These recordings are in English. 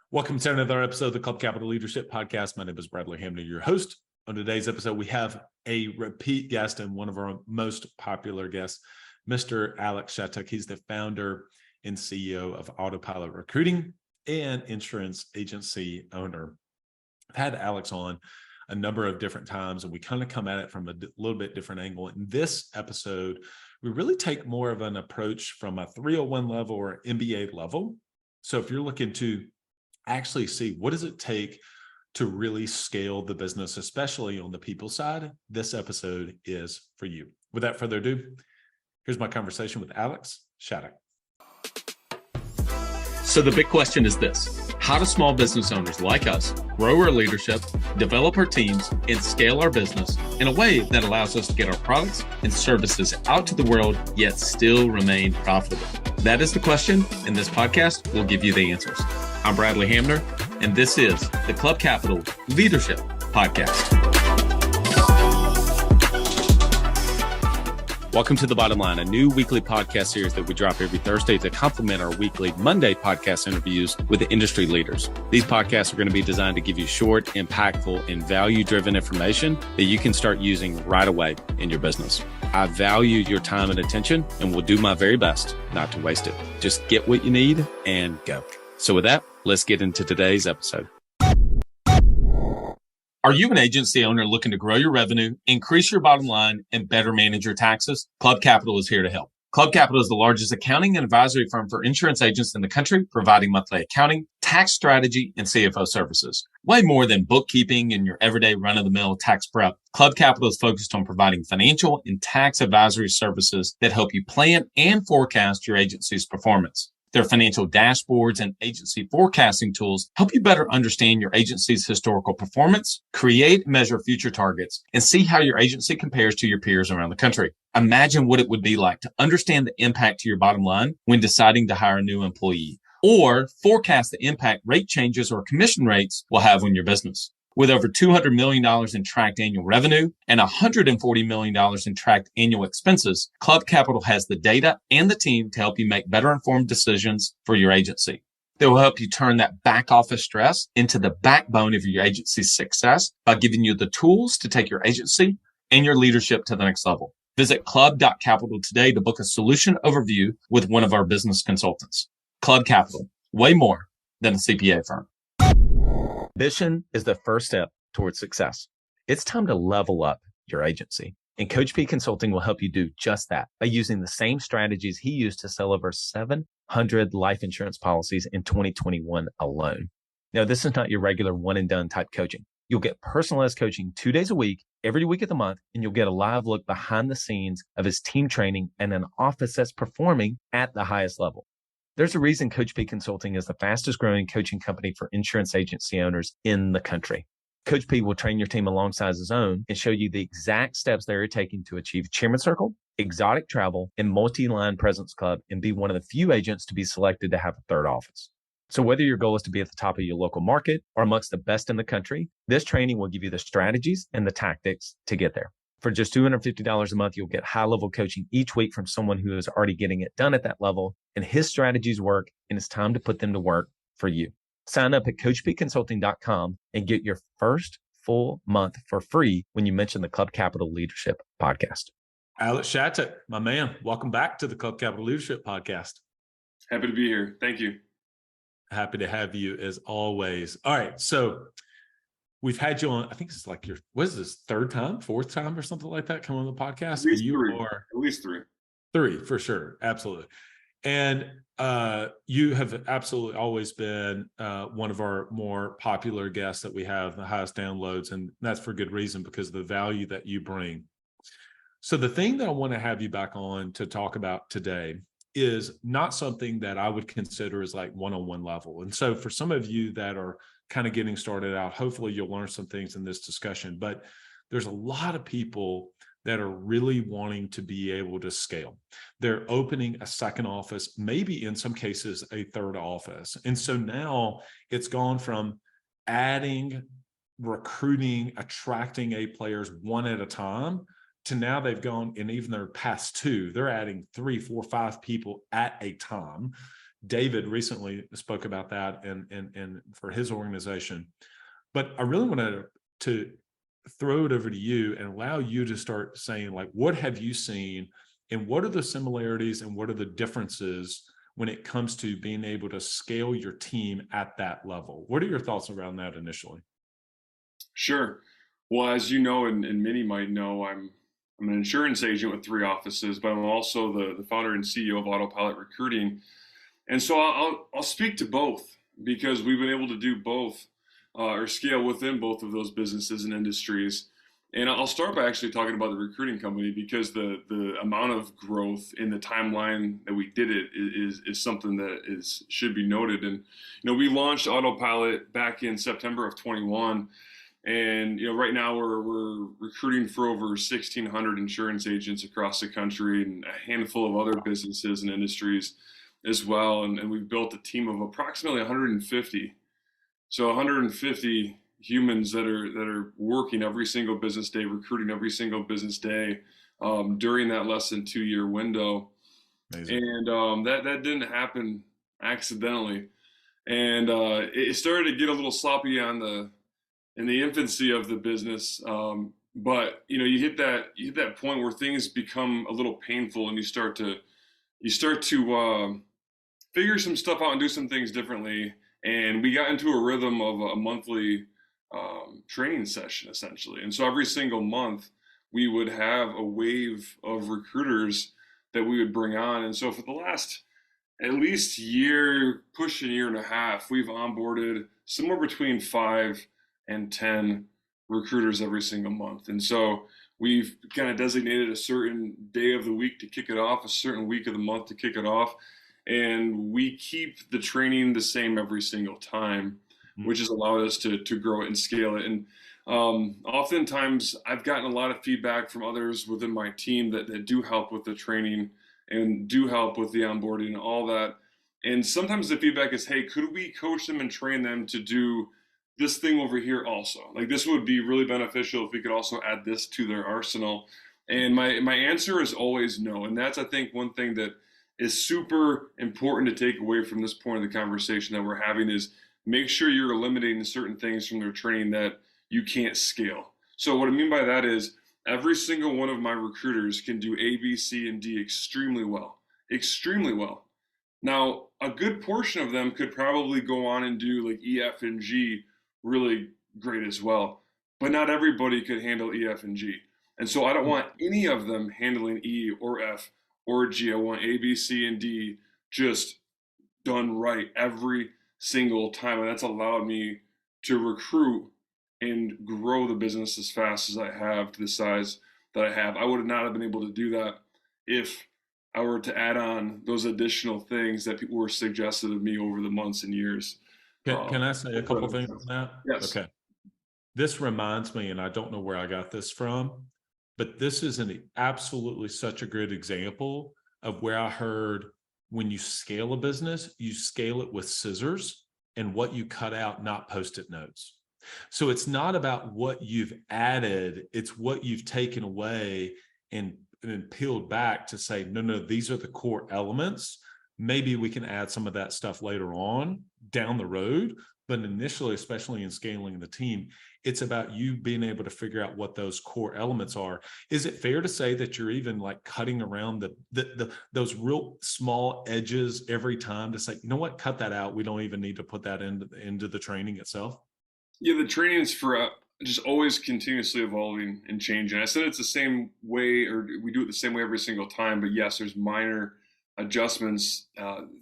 Welcome to another episode of the Club Capital Leadership Podcast. My name is Bradley Hamner, your host. On today's episode, we have a repeat guest and one of our most popular guests, Mr. Alex Shattuck. He's the founder and CEO of Autopilot Recruiting and insurance agency owner. I've had Alex on a number of different times, and we kind of come at it from a little bit different angle. In this episode, we really take more of an approach from a 301 level or MBA level. So if you're looking to actually see what does it take to really scale the business, especially on the people side, this episode is for you. Without further ado, here's my conversation with Alex Shattuck. So the big question is this: how do small business owners like us grow our leadership, develop our teams, and scale our business in a way that allows us to get our products and services out to the world, yet still remain profitable? That is the question, and this podcast will give you the answers. I'm Bradley Hamner, and this is the Club Capital Leadership Podcast. Welcome to The Bottom Line, a new weekly podcast series that we drop every Thursday to complement our weekly Monday podcast interviews with the industry leaders. These podcasts are going to be designed to give you short, impactful, and value-driven information that you can start using right away in your business. I value your time and attention and will do my very best not to waste it. Just get what you need and go. So with that, let's get into today's episode. Are you an agency owner looking to grow your revenue, increase your bottom line, and better manage your taxes? Club Capital is here to help. Club Capital is the largest accounting and advisory firm for insurance agents in the country, providing monthly accounting, tax strategy, and CFO services. Way more than bookkeeping and your everyday run-of-the-mill tax prep, Club Capital is focused on providing financial and tax advisory services that help you plan and forecast your agency's performance. Their financial dashboards and agency forecasting tools help you better understand your agency's historical performance, create and measure future targets, and see how your agency compares to your peers around the country. Imagine what it would be like to understand the impact to your bottom line when deciding to hire a new employee, or forecast the impact rate changes or commission rates will have on your business. With over $200 million in tracked annual revenue and $140 million in tracked annual expenses, Club Capital has the data and the team to help you make better informed decisions for your agency. They will help you turn that back office stress into the backbone of your agency's success by giving you the tools to take your agency and your leadership to the next level. Visit club.capital today to book a solution overview with one of our business consultants. Club Capital, way more than a CPA firm. Ambition is the first step towards success. It's time to level up your agency. And Coach P Consulting will help you do just that by using the same strategies he used to sell over 700 life insurance policies in 2021 alone. Now, this is not your regular one and done type coaching. You'll get personalized coaching 2 days a week, every week of the month, and you'll get a live look behind the scenes of his team training and an office that's performing at the highest level. There's a reason Coach P Consulting is the fastest growing coaching company for insurance agency owners in the country. Coach P will train your team alongside his own and show you the exact steps they're taking to achieve Chairman Circle, exotic travel, and multi-line presence club, and be one of the few agents to be selected to have a third office. So whether your goal is to be at the top of your local market or amongst the best in the country, this training will give you the strategies and the tactics to get there. For just $250 a month, you'll get high-level coaching each week from someone who is already getting it done at that level, and his strategies work, and it's time to put them to work for you. Sign up at coachpconsulting.com and get your first full month for free when you mention the Club Capital Leadership Podcast. Alex Shattuck, my man, welcome back to the Club Capital Leadership Podcast. Happy to be here. Thank you. Happy to have you as always. All right, so we've had you on, I think it's like your, what is this, fourth time or something like that, come on the podcast? At least three. Three, for sure. Absolutely. And you have absolutely always been one of our more popular guests that we have, the highest downloads, and that's for good reason, because of the value that you bring. So the thing that I want to have you back on to talk about today is not something that I would consider as like one-on-one level. And so for some of you that are kind of getting started out, hopefully you'll learn some things in this discussion, but there's a lot of people that are really wanting to be able to scale. They're opening a second office, maybe in some cases a third office. And so now it's gone from adding, recruiting, attracting A players one at a time to now they've gone, and even their past two, they're adding 3, 4, 5 people at a time, David recently spoke about that and for his organization. But I really wanted to throw it over to you and allow you to start saying, like, what have you seen and what are the similarities and what are the differences when it comes to being able to scale your team at that level? What are your thoughts around that initially? Sure. Well, as you know, and many might know, I'm an insurance agent with 3 offices, but I'm also the founder and CEO of Autopilot Recruiting. And so I'll speak to both because we've been able to do both or scale within both of those businesses and industries. And I'll start by actually talking about the recruiting company because the amount of growth in the timeline that we did it is something that should be noted. And we launched Autopilot back in September of 21. And right now we're recruiting for over 1,600 insurance agents across the country and a handful of other businesses and industries as well. And we've built a team of approximately 150. So 150 humans that are working every single business day, recruiting every single business day during that less than 2-year window. Amazing. And that didn't happen accidentally. And it started to get a little sloppy in the infancy of the business. But you hit that point where things become a little painful and you start to figure some stuff out and do some things differently. And we got into a rhythm of a monthly training session essentially. And so every single month we would have a wave of recruiters that we would bring on. And so for the last at least year, pushing 1.5 years, we've onboarded somewhere between 5 and 10 recruiters every single month. And so we've kind of designated a certain day of the week to kick it off, a certain week of the month to kick it off. And we keep the training the same every single time, which has allowed us to grow it and scale it. And oftentimes I've gotten a lot of feedback from others within my team that do help with the training and do help with the onboarding and all that. And sometimes the feedback is, hey, could we coach them and train them to do this thing over here also? Like, this would be really beneficial if we could also add this to their arsenal. And my answer is always no. And that's, I think, one thing that is super important to take away from this point of the conversation that we're having is make sure you're eliminating certain things from their training that you can't scale. So what I mean by that is every single one of my recruiters can do A, B, C, and D extremely well. Extremely well. Now, a good portion of them could probably go on and do like E, F, and G really great as well. But not everybody could handle E, F, and G. And so I don't want any of them handling E or F or G. I want A, B, C, and D just done right every single time. And that's allowed me to recruit and grow the business as fast as I have to the size that I have. I would not have been able to do that if I were to add on those additional things that people were suggested of me over the months and years. Can I say a couple things on that? Yes. Okay. This reminds me, and I don't know where I got this from, but this is absolutely such a good example of where I heard when you scale a business, you scale it with scissors and what you cut out, not Post-it notes. So it's not about what you've added, it's what you've taken away and peeled back to say, no, these are the core elements. Maybe we can add some of that stuff later on down the road. But initially, especially in scaling the team, it's about you being able to figure out what those core elements are. Is it fair to say that you're even like cutting around those real small edges every time to say, you know what, cut that out. We don't even need to put that into the training itself? Yeah, the training is for just always continuously evolving and changing. I said it's the same way, or we do it the same way every single time, but yes, there's minor adjustments.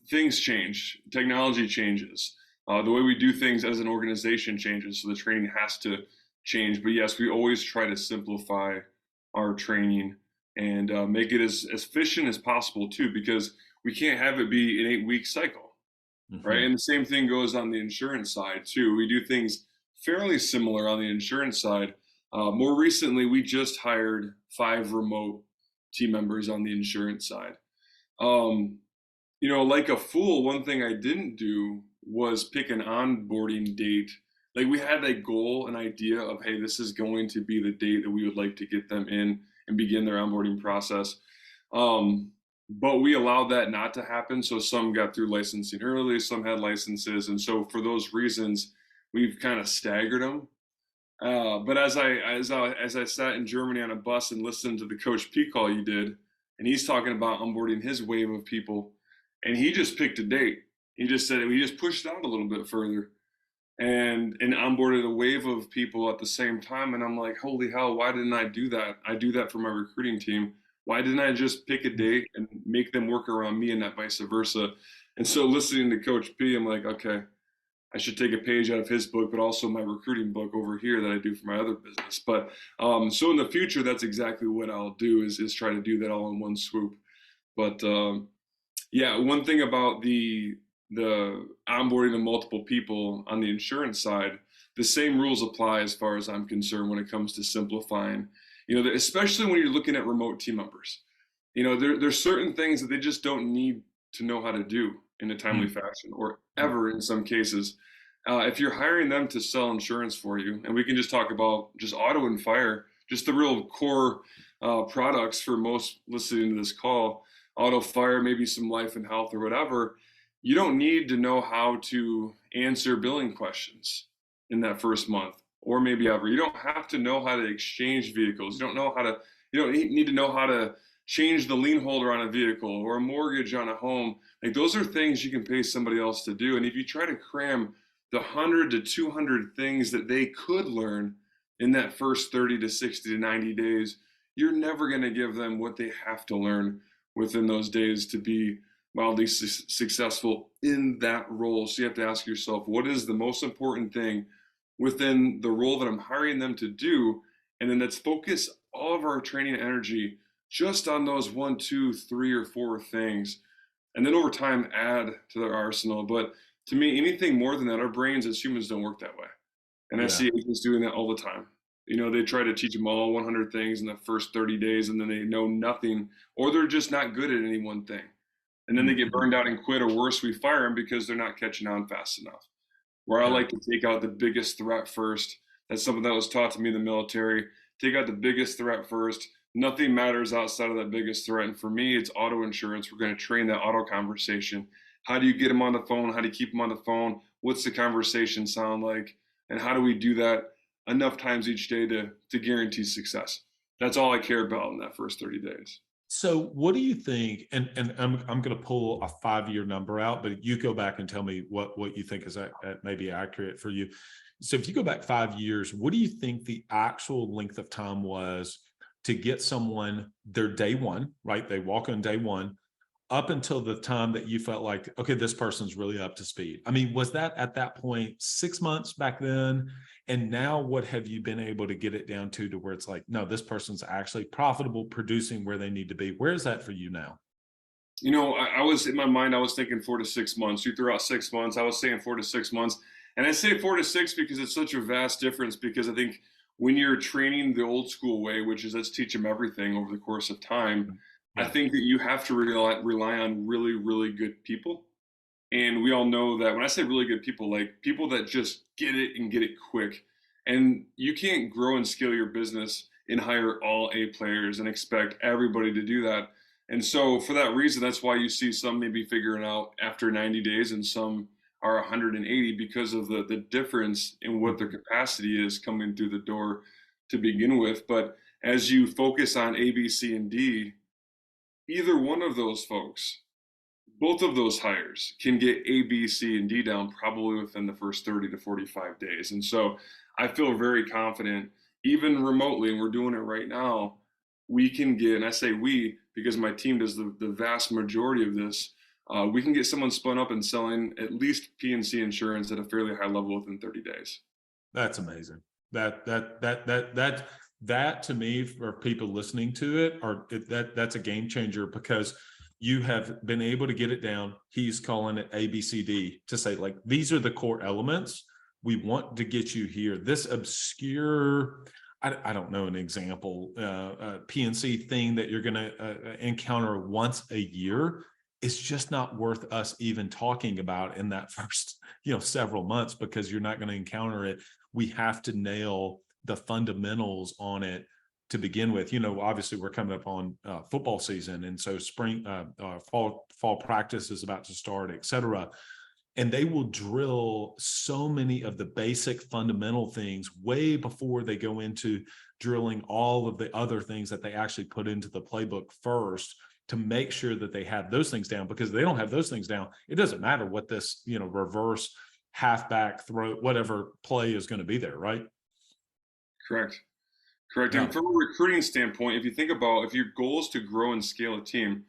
Things change, technology changes. The way we do things as an organization changes, so the training has to change. But yes, we always try to simplify our training and make it as efficient as possible too, because we can't have it be an 8-week cycle, right? And the same thing goes on the insurance side too. We do things fairly similar on the insurance side. More recently, we just hired 5 remote team members on the insurance side. Like a fool, one thing I didn't do was pick an onboarding date. Like, we had a goal, an idea of, hey, this is going to be the date that we would like to get them in and begin their onboarding process. but we allowed that not to happen. So some got through licensing early, some had licenses, and so for those reasons, we've kind of staggered them. But as I sat in Germany on a bus and listened to the Coach P call you did, and he's talking about onboarding his wave of people, and he just picked a date. He just said he just pushed it out a little bit further, and onboarded a wave of people at the same time. And I'm like, holy hell, why didn't I do that? I do that for my recruiting team. Why didn't I just pick a date and make them work around me and not vice versa? And so listening to Coach P, I'm like, okay, I should take a page out of his book, but also my recruiting book over here that I do for my other business. But so in the future, that's exactly what I'll do is try to do that all in one swoop. But yeah, one thing about the onboarding of multiple people on the insurance side, the same rules apply as far as I'm concerned when it comes to simplifying. Especially when you're looking at remote team members. There's certain things that they just don't need to know how to do in a timely fashion, or ever in some cases. If you're hiring them to sell insurance for you, and we can just talk about just auto and fire, just the real core products for most listening to this call, auto, fire, maybe some life and health or whatever, you don't need to know how to answer billing questions in that first month or maybe ever. You don't have to know how to exchange vehicles. You don't need to know how to change the lien holder on a vehicle or a mortgage on a home. Like, those are things you can pay somebody else to do. And if you try to cram the 100 to 200 things that they could learn in that first 30 to 60 to 90 days, you're never going to give them what they have to learn within those days to be wildly successful in that role. So you have to ask yourself, what is the most important thing within the role that I'm hiring them to do? And then let's focus all of our training energy just on those 1, 2, 3, or 4 things. And then over time, add to their arsenal. But to me, anything more than that, our brains as humans don't work that way. And I see agents doing that all the time. They try to teach them all 100 things in the first 30 days, and then they know nothing, or they're just not good at any one thing. And then they get burned out and quit, or worse, we fire them because they're not catching on fast enough. Where I like to take out the biggest threat first. That's something that was taught to me in the military. Take out the biggest threat first. Nothing matters outside of that biggest threat. And for me, it's auto insurance. We're going to train that auto conversation. How do you get them on the phone? How do you keep them on the phone? What's the conversation sound like? And how do we do that enough times each day to guarantee success? That's all I care about in that first 30 days. So what do you think, and I'm going to pull a 5-year number out, but you go back and tell me what you think is maybe accurate for you. So if you go back 5 years, what do you think the actual length of time was to get someone their day one, right? They walk on day one, up until the time that you felt like, okay, this person's really up to speed? I mean, was that at that point 6 months back then? And now what have you been able to get it down to where it's like, no, this person's actually profitable, producing where they need to be? Where is that for you now? I was in my mind, I was thinking 4 to 6 months. You threw out 6 months. I was saying 4 to 6 months. And I say 4 to 6 because it's such a vast difference, because I think when you're training the old school way, which is let's teach them everything over the course of time, I think that you have to rely on really, really good people. And we all know that when I say really good people, like people that just get it and get it quick. And you can't grow and scale your business and hire all A players and expect everybody to do that. And so for that reason, that's why you see some maybe figuring out after 90 days and some are 180, because of the difference in what their capacity is coming through the door to begin with. But as you focus on A, B, C, and D, either one of those folks, both of those hires can get A, B, C, and D down probably within the first 30 to 45 days. And so I feel very confident, even remotely, and we're doing it right now, we can get, and I say we, because my team does the vast majority of this, we can get someone spun up and selling at least P&C insurance at a fairly high level within 30 days. That's amazing. That to me, for people listening to it, that's a game changer, because you have been able to get it down. He's calling it ABCD to say, like, these are the core elements. We want to get you here. This obscure, I don't know, an example, P&C thing that you're going to encounter once a year, it's just not worth us even talking about in that first, several months, because you're not going to encounter it. We have to nail the fundamentals on it to begin with. You know, obviously we're coming up on football season, and so fall practice is about to start, et cetera. And they will drill so many of the basic fundamental things way before they go into drilling all of the other things that they actually put into the playbook first, to make sure that they have those things down. Because if they don't have those things down, it doesn't matter what this, you know, reverse, halfback, throw, whatever play is going to be there, right? Correct. Correct. Yeah. And from a recruiting standpoint, if you think about, if your goal is to grow and scale a team,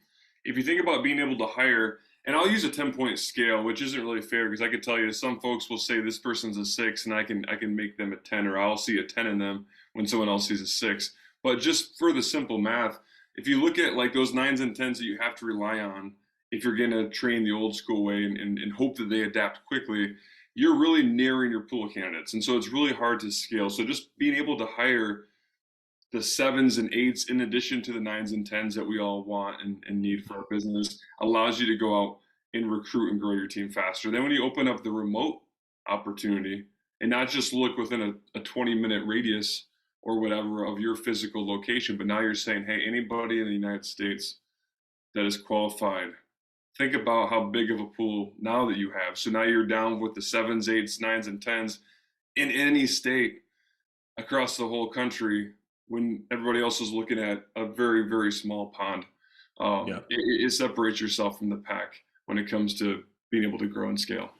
if you think about being able to hire, and I'll use a 10-point scale, which isn't really fair, because I could tell you some folks will say this person's a 6 and I can make them a 10, or I'll see a 10 in them when someone else sees a 6. But just for the simple math, if you look at like those 9s and 10s that you have to rely on if you're going to train the old school way and hope that they adapt quickly, you're really narrowing your pool of candidates. And so it's really hard to scale. So just being able to hire the 7s and 8s in addition to the 9s and 10s that we all want and need for our business allows you to go out and recruit and grow your team faster. Then when you open up the remote opportunity and not just look within a 20-minute radius or whatever of your physical location, but now you're saying, hey, anybody in the United States that is qualified, think about how big of a pool now that you have. So now you're down with the 7s, 8s, 9s, and 10s in any state across the whole country, when everybody else is looking at a very, very small pond. It separates yourself from the pack when it comes to being able to grow and scale.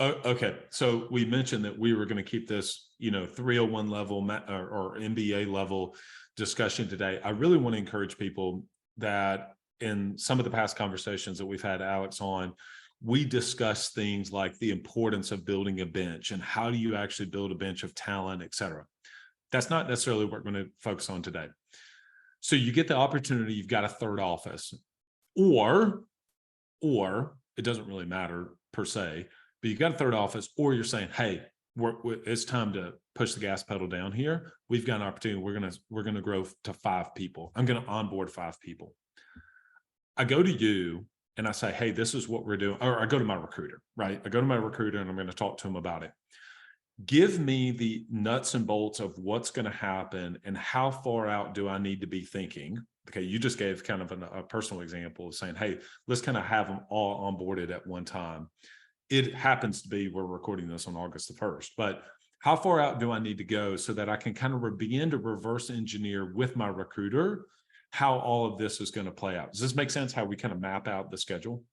Okay. So we mentioned that we were going to keep this, you know, 301 level or MBA level discussion today. I really want to encourage people that in some of the past conversations that we've had Alex on, we discuss things like the importance of building a bench and how do you actually build a bench of talent, et cetera. That's not necessarily what we're going to focus on today. So you get the opportunity, you've got a third office, or it doesn't really matter per se, but you've got a third office, or you're saying, hey, it's time to push the gas pedal down here. We've got an opportunity. We're going to grow to 5 people. I'm going to onboard 5 people. I go to you and I say, hey, this is what we're doing. Or I go to my recruiter, right? I go to my recruiter and I'm going to talk to him about it. Give me the nuts and bolts of what's going to happen and how far out do I need to be thinking? Okay, you just gave kind of a personal example of saying, hey, let's kind of have them all onboarded at one time. It happens to be we're recording this on August the 1st, but how far out do I need to go so that I can kind of begin to reverse engineer with my recruiter how all of this is going to play out? Does this make sense, how we kind of map out the schedule?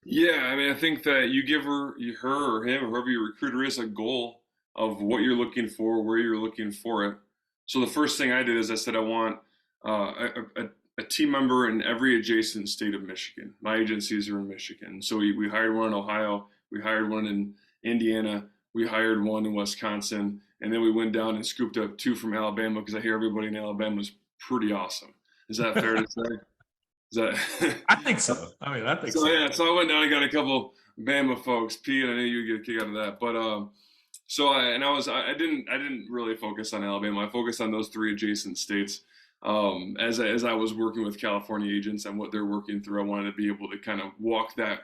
Yeah, I mean, I think that you give her or him, or whoever your recruiter is, a goal of what you're looking for, where you're looking for it. So the first thing I did is I said, I want a team member in every adjacent state of Michigan. My agencies are in Michigan. So we hired one in Ohio, we hired one in Indiana, we hired one in Wisconsin, and then we went down and scooped up 2 from Alabama, because I hear everybody in Alabama is pretty awesome. Is that fair to say? I think so. I mean, I think so. Yeah, so I went down and got a couple Bama folks. Pete, I knew you would get a kick out of that. But I didn't really focus on Alabama. I focused on those 3 adjacent states. As I was working with California agents and what they're working through, I wanted to be able to kind of walk that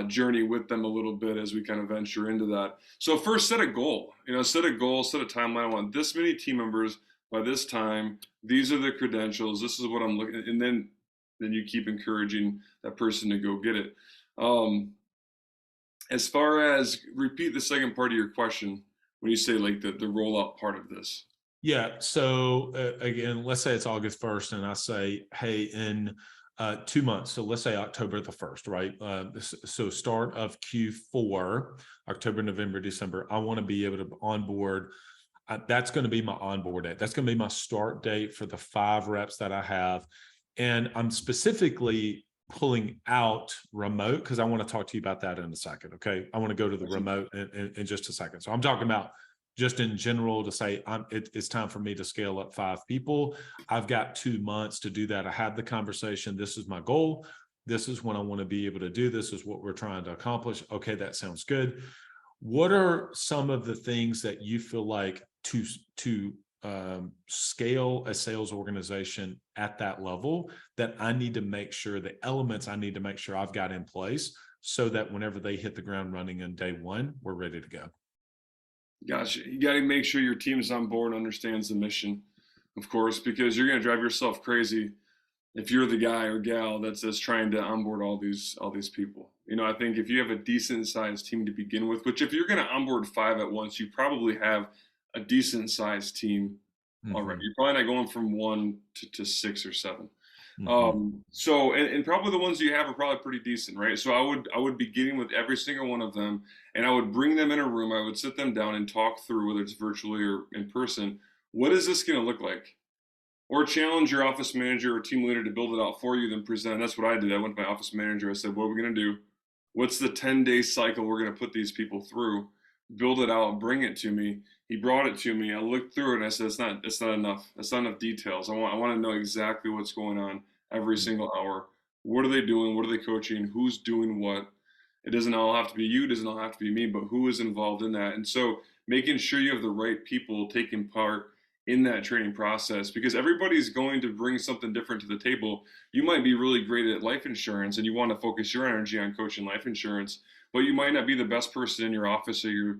journey with them a little bit as we kind of venture into that. So first, set a goal. Set a timeline. I want this many team members by this time. These are the credentials. This is what I'm looking at. And then you keep encouraging that person to go get it. As far as, repeat the second part of your question when you say like the rollout part of this. Yeah. So again, let's say it's August 1st and I say, hey, in 2 months. So let's say October the 1st, right? So start of Q4, October, November, December, I want to be able to onboard. That's going to be my onboard date. That's going to be my start date for the 5 reps that I have. And I'm specifically pulling out remote because I want to talk to you about that in a second. Okay. I want to go to the remote in just a second. So I'm talking about just in general to say it's time for me to scale up 5 people. I've got 2 months to do that. I had the conversation. This is my goal. This is what I want to be able to do. This is what we're trying to accomplish. Okay. That sounds good. What are some of the things that you feel like to scale a sales organization at that level that I need to make sure, the elements I need to make sure I've got in place so that whenever they hit the ground running in day 1, we're ready to go? Gotcha. You got to make sure your team's on board and understands the mission. of course, because you're going to drive yourself crazy if you're the guy or gal that's trying to onboard all these people. I think if you have a decent sized team to begin with, which if you're going to onboard 5 at once, you probably have a decent sized team already. Mm-hmm. You're probably not going from 1 to 6 or 7. Mm-hmm. So and probably the ones you have are probably pretty decent, right? So I would be getting with every single one of them, and I would bring them in a room. I would sit them down and talk through, whether it's virtually or in person, what is this going to look like? Or challenge your office manager or team leader to build it out for you, then present. That's what I did. I went to my office manager. I said, what are we going to do? What's the 10-day cycle we're going to put these people through? Build it out, bring it to me. He brought it to me. I looked through it and I said, it's not enough. It's not enough details. I want to know exactly what's going on every single hour. What are they doing? What are they coaching? Who's doing what? It doesn't all have to be you. It doesn't all have to be me, but who is involved in that? And so making sure you have the right people taking part in that training process, because everybody's going to bring something different to the table. You might be really great at life insurance and you want to focus your energy on coaching life insurance, but you might not be the best person in your office or your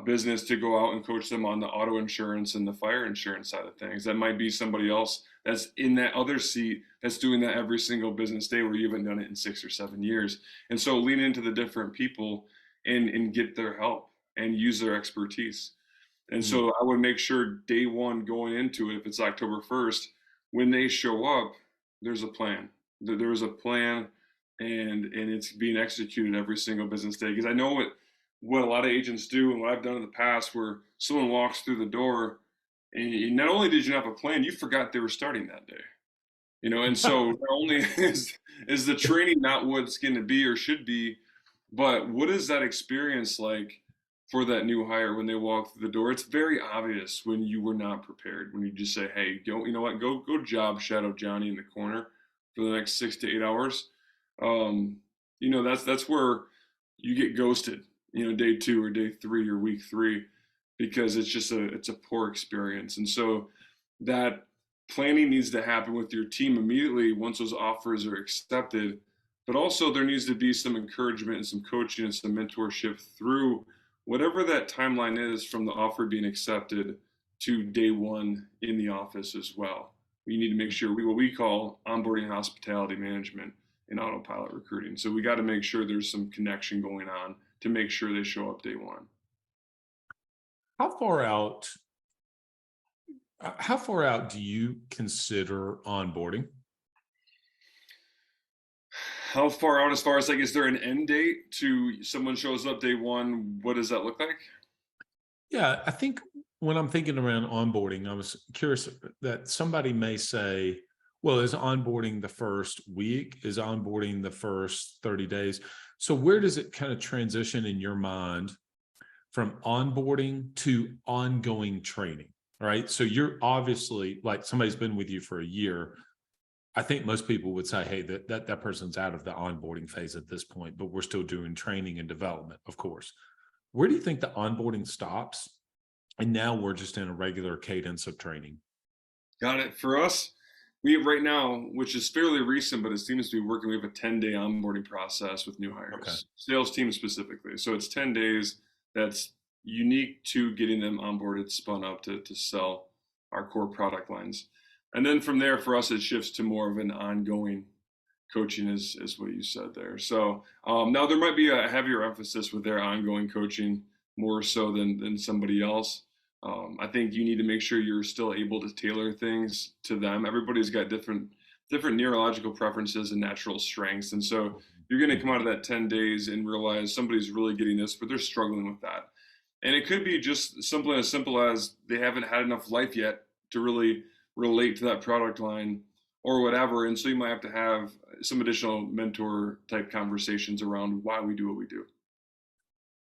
business to go out and coach them on the auto insurance and the fire insurance side of things. That might be somebody else that's in that other seat that's doing that every single business day where you haven't done it in 6 or 7 years. And so lean into the different people and get their help and use their expertise. And so I would make sure day one going into it, if it's October 1st, when they show up, there's a plan. There's a plan, and it's being executed every single business day. Because I know what a lot of agents do and what I've done in the past, where someone walks through the door and not only did you not have a plan, you forgot they were starting that day. And so not only is the training not what it's going to be or should be, but what is that experience like for that new hire when they walk through the door? It's very obvious when you were not prepared, when you just say, hey, you know what, go job shadow Johnny in the corner for the next 6 to 8 hours. That's where you get ghosted, day 2 or day 3 or week 3, because it's a poor experience. And so that planning needs to happen with your team immediately once those offers are accepted. But also there needs to be some encouragement and some coaching and some mentorship through whatever that timeline is from the offer being accepted to day 1 in the office as well. We need to make sure what we call onboarding hospitality management in Autopilot Recruiting. So we got to make sure there's some connection going on to make sure they show up day 1. How far out do you consider onboarding? How far out, as far as like, is there an end date to someone shows up day 1? What does that look like? Yeah, I think when I'm thinking around onboarding, I was curious that somebody may say, well, is onboarding the first week? Is onboarding the first 30 days? So where does it kind of transition in your mind from onboarding to ongoing training, right? So you're obviously, like, somebody's been with you for a year. I think most people would say, hey, that person's out of the onboarding phase at this point, but we're still doing training and development, of course. Where do you think the onboarding stops? And now we're just in a regular cadence of training. Got it. For us, we have right now, which is fairly recent, but it seems to be working. We have a 10-day onboarding process with new hires, Okay. Sales team specifically. So it's 10 days that's unique to getting them onboarded, spun up to sell our core product lines. And then from there, for us, it shifts to more of an ongoing coaching, is what you said there. So now there might be a heavier emphasis with their ongoing coaching, more so than somebody else. I think you need to make sure you're still able to tailor things to them. Everybody's got different neurological preferences and natural strengths. And so you're going to come out of that 10 days and realize somebody's really getting this, but they're struggling with that. And it could be just as simple as they haven't had enough life yet to really relate to that product line or whatever. And so you might have to have some additional mentor type conversations around why we do what we do.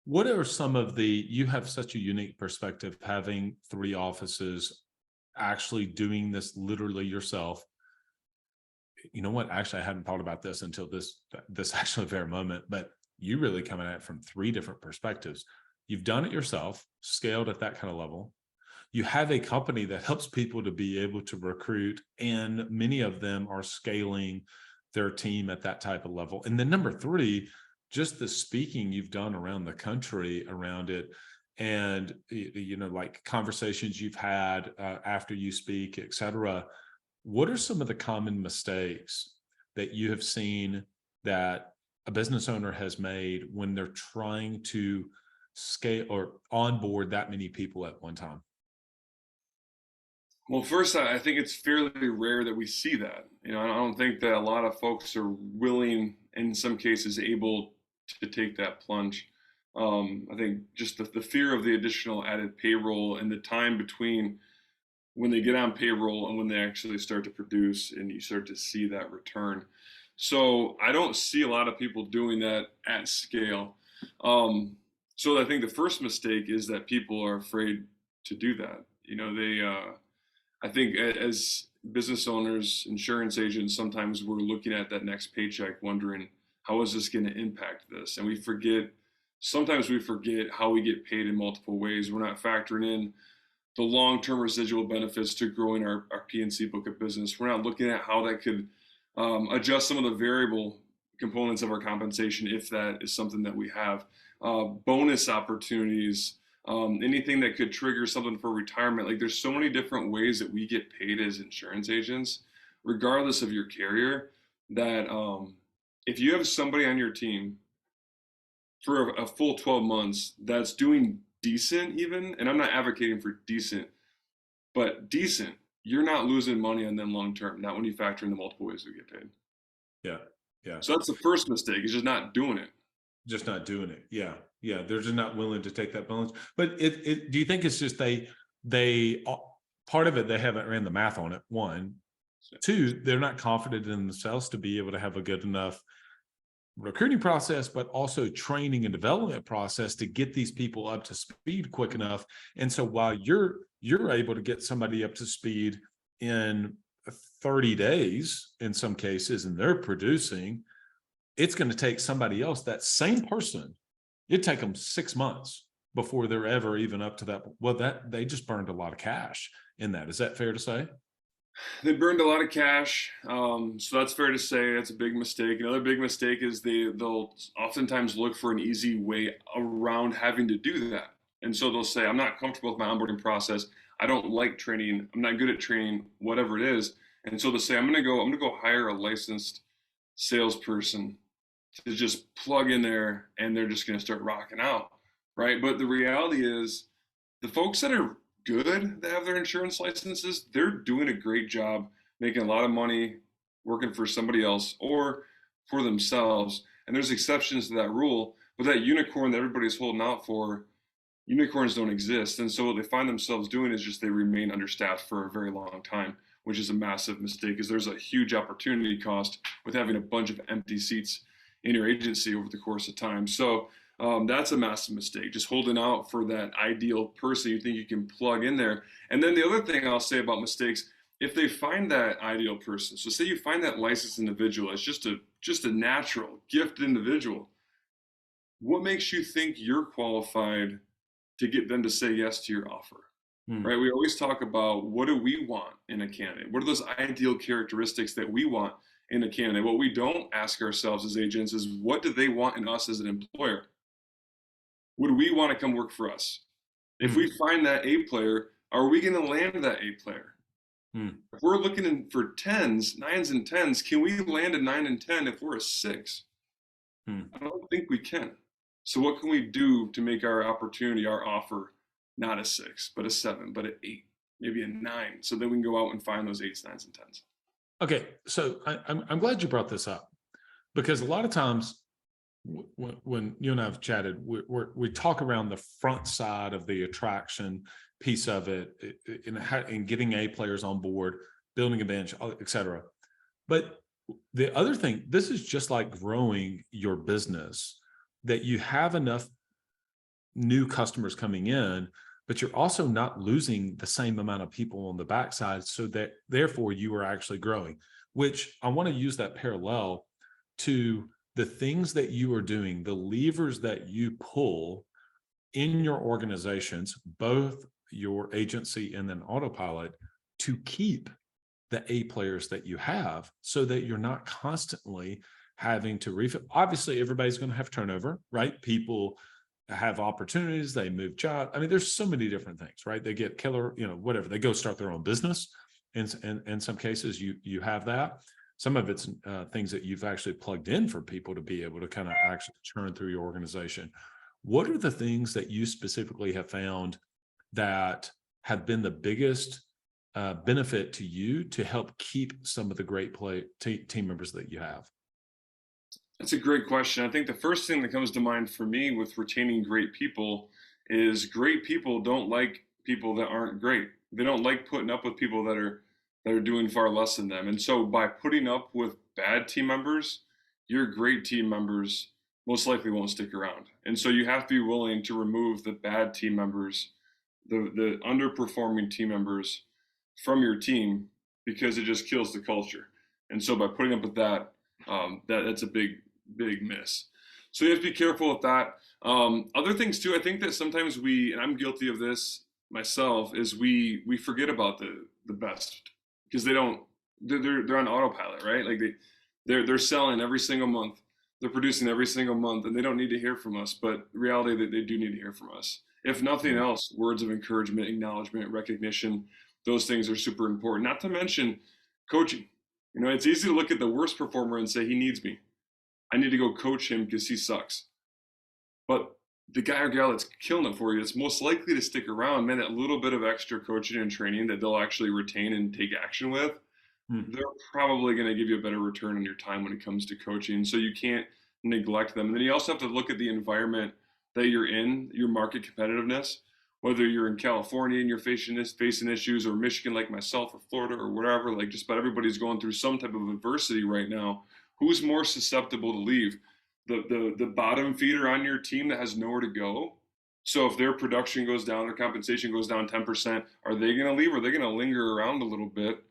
What are some of you have such a unique perspective, having 3 offices, actually doing this literally yourself. You know what? Actually, I hadn't thought about this until this actually very moment, but you really coming at it from 3 different perspectives. You've done it yourself, scaled at that kind of level. You have a company that helps people to be able to recruit, and many of them are scaling their team at that type of level. And then number 3, just the speaking you've done around the country around it. and like conversations you've had after you speak, et cetera, what are some of the common mistakes that you have seen that a business owner has made when they're trying to scale or onboard that many people at one time? Well, first, I think it's fairly rare that we see that. I don't think that a lot of folks are willing, in some cases, able to take that plunge. I think just the fear of the additional added payroll and the time between when they get on payroll and when they actually start to produce and you start to see that return. So I don't see a lot of people doing that at scale. So I think the first mistake is that people are afraid to do that. I think as business owners, insurance agents, sometimes we're looking at that next paycheck wondering, how is this going to impact this? And sometimes we forget how we get paid in multiple ways. We're not factoring in the long-term residual benefits to growing our P&C book of business. We're not looking at how that could adjust some of the variable components of our compensation, if that is something that we have. Bonus opportunities, anything that could trigger something for retirement. Like, there's so many different ways that we get paid as insurance agents, regardless of your carrier, that if you have somebody on your team for a full 12 months that's doing decent even, and I'm not advocating for decent, but decent, you're not losing money on them long term, not when you factor in the multiple ways we get paid. Yeah. Yeah. So that's the first mistake, is just not doing it. Just not doing it. Yeah. Yeah. They're just not willing to take that balance. But do you think it's just they part of it, they haven't ran the math on it, one. Two, they're not confident in themselves to be able to have a good enough recruiting process, but also training and development process to get these people up to speed quick enough. And so while you're able to get somebody up to speed in 30 days in some cases, and they're producing, it's going to take somebody else, that same person, it'd take them 6 months before they're ever even up to that. Well, they just burned a lot of cash in that. Is that fair to say? They burned a lot of cash, so that's fair to say. That's a big mistake. Another big mistake is they'll oftentimes look for an easy way around having to do that. And so they'll say, I'm not comfortable with my onboarding process. I don't like training. I'm not good at training, whatever it is. And so they'll say, I'm gonna go hire a licensed salesperson to just plug in there, and they're just gonna start rocking out, right? But the reality is, the folks that are good that have their insurance licenses, they're doing a great job making a lot of money working for somebody else or for themselves. And there's exceptions to that rule, but that unicorn that everybody's holding out for, unicorns don't exist. And so what they find themselves doing is just they remain understaffed for a very long time, which is a massive mistake, because there's a huge opportunity cost with having a bunch of empty seats in your agency over the course of time. So that's a massive mistake, just holding out for that ideal person you think you can plug in there. And then the other thing I'll say about mistakes, if they find that ideal person, so say you find that licensed individual as just a natural, gifted individual, what makes you think you're qualified to get them to say yes to your offer? Right? We always talk about, what do we want in a candidate? What are those ideal characteristics that we want in a candidate? What we don't ask ourselves as agents is, what do they want in us as an employer? Would we want to come work for us? If we find that A player, are we going to land that A player? If we're looking for 10s, 9s and 10s, can we land a 9 and 10 if we're a 6? I don't think we can. So what can we do to make our opportunity, our offer, not a 6, but a 7, but an 8, maybe a 9, so then we can go out and find those 8s, 9s, and 10s. Okay, so I'm glad you brought this up, because a lot of times when you and I have chatted, we talk around the front side of the attraction piece of it, in getting A players on board, building a bench, et cetera. But the other thing, this is just like growing your business, that you have enough new customers coming in, but you're also not losing the same amount of people on the backside, so that therefore you are actually growing, which I want to use that parallel to the things that you are doing, the levers that you pull in your organizations, both your agency and then Autopilot, to keep the A players that you have, so that you're not constantly having to refill. Obviously, everybody's going to have turnover, right? People have opportunities, they move jobs. I mean, there's so many different things, right? They get killer, whatever. They go start their own business. And in some cases, you have that. Some of it's things that you've actually plugged in for people to be able to kind of actually churn through your organization. What are the things that you specifically have found that have been the biggest benefit to you to help keep some of the great team members that you have? That's a great question. I think the first thing that comes to mind for me with retaining great people is great people don't like people that aren't great. They don't like putting up with people that are doing far less than them. And so by putting up with bad team members, your great team members most likely won't stick around. And so you have to be willing to remove the bad team members, the underperforming team members from your team, because it just kills the culture. And so by putting up with that, that's a big miss. So you have to be careful with that. Other things too, I think that sometimes and I'm guilty of this myself, is we forget about the best, because they're on autopilot, right? Like they're selling every single month, they're producing every single month, and they don't need to hear from us. But the reality that they do need to hear from us. If nothing else, words of encouragement, acknowledgement, recognition, those things are super important. Not to mention coaching. It's easy to look at the worst performer and say, he needs me. I need to go coach him because he sucks. But the guy or gal that's killing it for you, that's most likely to stick around, man, that little bit of extra coaching and training that they'll actually retain and take action with, they're probably going to give you a better return on your time when it comes to coaching. So you can't neglect them. And then you also have to look at the environment that you're in, your market competitiveness, whether you're in California and you're facing issues, or Michigan like myself, or Florida, or wherever. Like just about everybody's going through some type of adversity right now. Who's more susceptible to leave? The bottom feeder on your team that has nowhere to go. So if their production goes down, their compensation goes down 10%, are they going to leave, or are they going to linger around a little bit?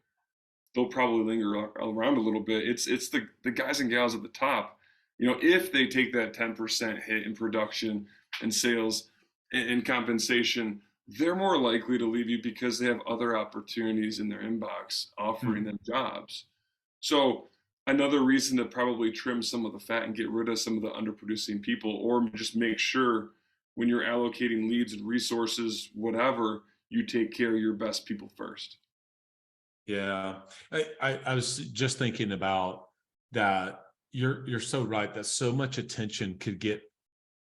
They'll probably linger around a little bit. It's the guys and gals at the top. If they take that 10% hit in production and sales and compensation, they're more likely to leave you because they have other opportunities in their inbox offering them jobs. So another reason to probably trim some of the fat and get rid of some of the underproducing people, or just make sure when you're allocating leads and resources, whatever, you take care of your best people first. Yeah, I was just thinking about that. You're so right that so much attention could get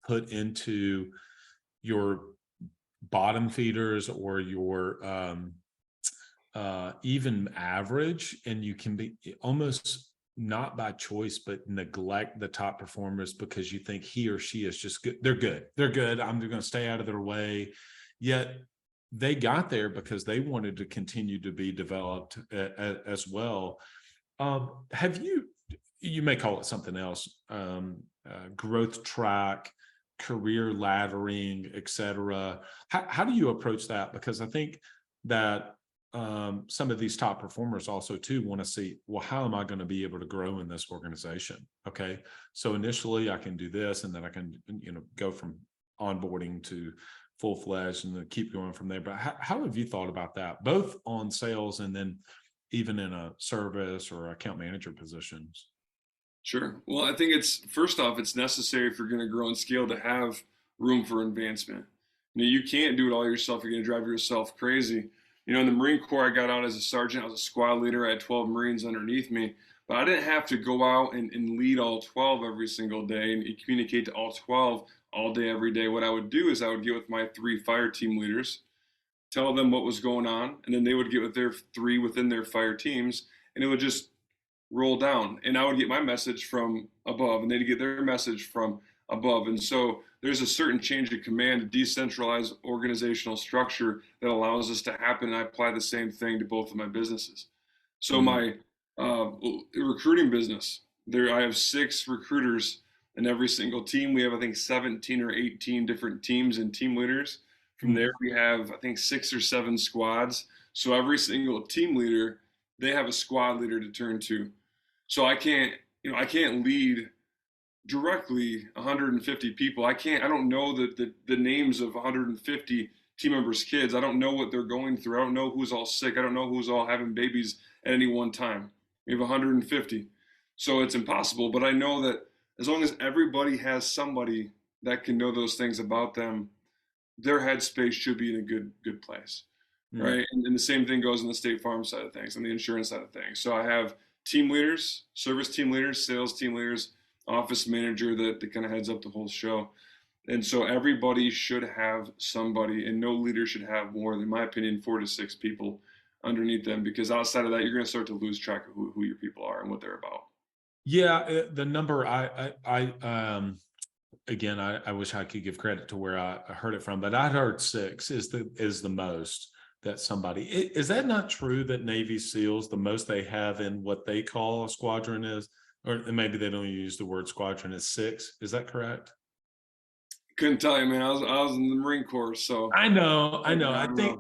put into your bottom feeders or your even average, and you can be almost not by choice, but neglect the top performers because you think he or she is just good. They're good. I'm going to stay out of their way. Yet they got there because they wanted to continue to be developed as well. You may call it something else, growth track, career laddering, etc. How do you approach that? Because I think that some of these top performers also too want to see, well, how am I going to be able to grow in this organization? Okay, so initially I can do this, and then I can go from onboarding to full-fledged and then keep going from there. But how have you thought about that, both on sales and then even in a service or account manager positions? Sure. Well, I think first off, it's necessary if you're going to grow and scale to have room for advancement. You can't do it all yourself. You're going to drive yourself crazy. In the Marine Corps, I got out as a sergeant. I was a squad leader. I had 12 Marines underneath me, but I didn't have to go out and lead all 12 every single day and communicate to all 12 all day, every day. What I would do is I would get with my 3 fire team leaders, tell them what was going on, and then they would get with their 3 within their fire teams, and it would just roll down. And I would get my message from above, and they'd get their message from above. And so there's a certain change of command, a decentralized organizational structure that allows this to happen. And I apply the same thing to both of my businesses. So my recruiting business, I have 6 recruiters in every single team. We have, I think, 17 or 18 different teams and team leaders. From there, we have, I think, 6 or 7 squads. So every single team leader, they have a squad leader to turn to. So I can't lead directly 150 people. I don't know the names of 150 team members' kids. I don't know what they're going through. I don't know who's all sick. I don't know who's all having babies at any one time. We have 150. So it's impossible. But I know that as long as everybody has somebody that can know those things about them, their headspace should be in a good place, Mm. right? And the same thing goes on the State Farm side of things, on the insurance side of things. So I have team leaders, service team leaders, sales team leaders, office manager that kind of heads up the whole show. And so everybody should have somebody, and no leader should have more than, in my opinion, 4 to 6 people underneath them, because outside of that, you're going to start to lose track of who your people are and what they're about. Yeah, the number again, I wish I could give credit to where I heard it from, but I'd heard 6 is the most that somebody. Is that not true that Navy SEALs, the most they have in what they call a squadron is, or maybe they don't use the word squadron, is 6? Is that correct? Couldn't tell you, man. I was in the Marine Corps, so I know, I know. yeah, I don't know.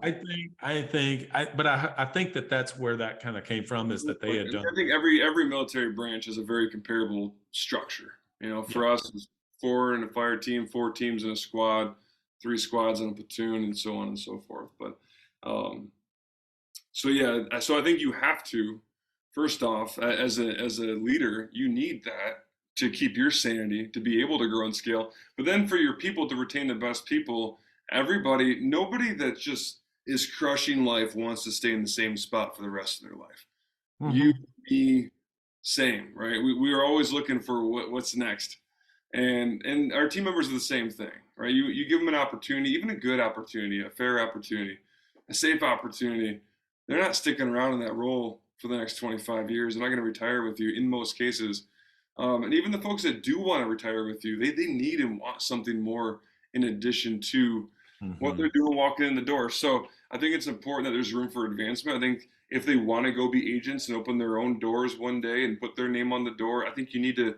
But I think that that's where that kind of came from, is that they had done. I think every military branch has a very comparable structure. You know, Yeah. for us, it's 4 in a fire team, 4 teams in a squad, 3 squads in a platoon, and so on and so forth. But so yeah, so I think you have to, first off, as a leader, you need that to keep your sanity, to be able to grow and scale. But then for your people to retain the best people, nobody that just is crushing life wants to stay in the same spot for the rest of their life. You, Mhm. me, same, right? We are always looking for what's next. And our team members are the same thing, right? You give them an opportunity, even a good opportunity, a fair opportunity, a safe opportunity. They're not sticking around in that role for the next 25 years. They're not going to retire with you in most cases. And even the folks that do want to retire with you, they need and want something more in addition to what they're Mhm. doing walking in the door. So I think it's important that there's room for advancement. I think if they want to go be agents and open their own doors one day and put their name on the door, I think you need to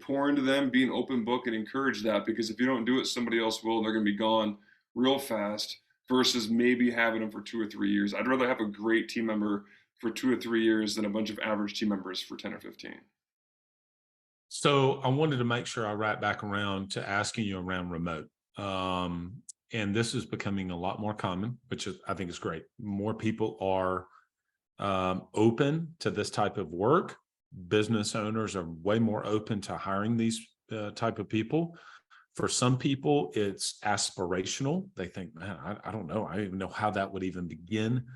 pour into them, be an open book, and encourage that. Because if you don't do it, somebody else will, and they're going to be gone real fast. Versus maybe having them for 2 or 3 years. I'd rather have a great team member for 2 or 3 years than a bunch of average team members for 10 or 15. So I wanted to make sure I wrap back around to asking you around remote. And this is becoming a lot more common, which I think is great. More people are open to this type of work. Business owners are way more open to hiring these type of people. For some people, it's aspirational. They think, man, I don't know. I don't even know how that would even begin,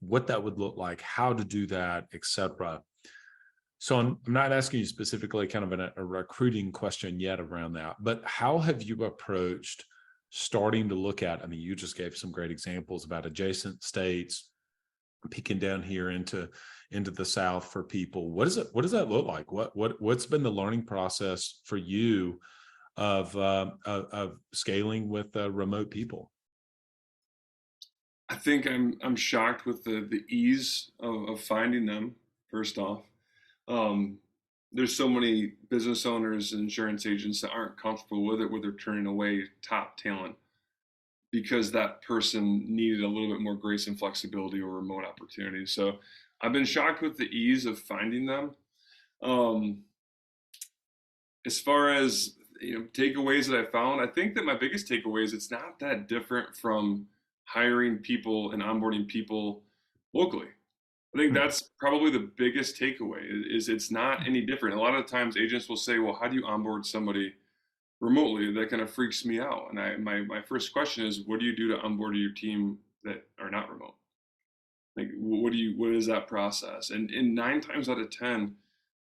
what that would look like, how to do that, etc. So I'm not asking you specifically kind of a recruiting question yet around that, but how have you approached starting to look at, I mean, you just gave some great examples about adjacent states, peeking down here into the South for people. What does that look like? What's been the learning process for you of scaling with remote people? I think I'm shocked with the ease of finding them. First off, um, there's so many business owners and insurance agents that aren't comfortable with it, where they're turning away top talent because that person needed a little bit more grace and flexibility or remote opportunity. So I've been shocked with the ease of finding them. Um, as far as takeaways that I found, I think that my biggest takeaway is it's not that different from hiring people and onboarding people locally. I think Hmm. that's probably the biggest takeaway is it's not any different. A lot of times agents will say, well, how do you onboard somebody remotely? That kind of freaks me out. And my first question is, what do you do to onboard your team that are not remote? Like, what is that process? And 9 times out of 10,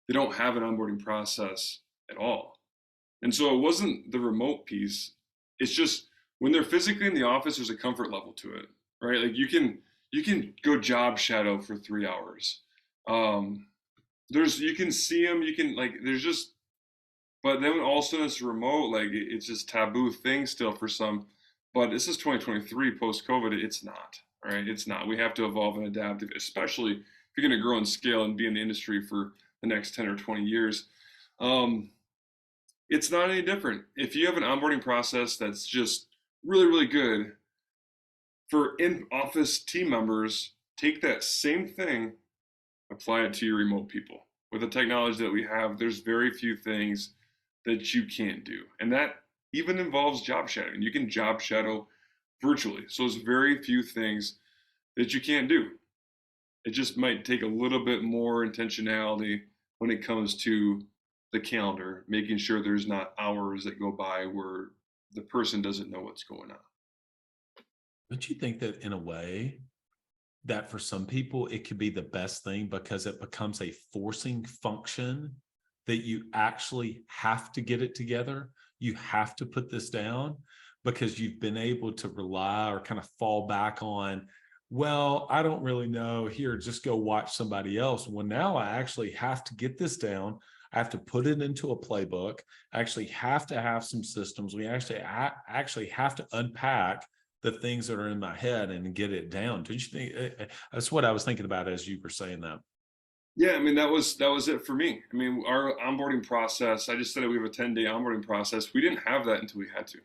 they don't have an onboarding process at all. And so it wasn't the remote piece. It's just when they're physically in the office, there's a comfort level to it, right? Like you can go job shadow for 3 hours. Um, you can see them, you can like there's just but then all of a sudden it's remote, like it's just taboo thing still for some. But this is 2023 post COVID. It's not, all right. It's not. We have to evolve and adapt, especially if you're going to grow and scale and be in the industry for the next 10 or 20 years. Um, it's not any different. If you have an onboarding process that's just really good for in-office team members, take that same thing, apply it to your remote people. With the technology that we have, there's very few things that you can't do. And that even involves job shadowing. You can job shadow virtually. So there's very few things that you can't do. It just might take a little bit more intentionality when it comes to the calendar, making sure there's not hours that go by where the person doesn't know what's going on. Don't you think that in a way that for some people it could be the best thing because it becomes a forcing function that you actually have to get it together? You have to put this down because you've been able to rely or kind of fall back on, well, I don't really know, here, just go watch somebody else. Well, now I actually have to get this down. I have to put it into a playbook. I actually have to have some systems. We actually have to unpack the things that are in my head and get it down. Don't you think that's what I was thinking about as you were saying that? Yeah, I mean that was it for me. I mean, our onboarding process, I just said that we have a 10-day onboarding process. We didn't have that until we had to.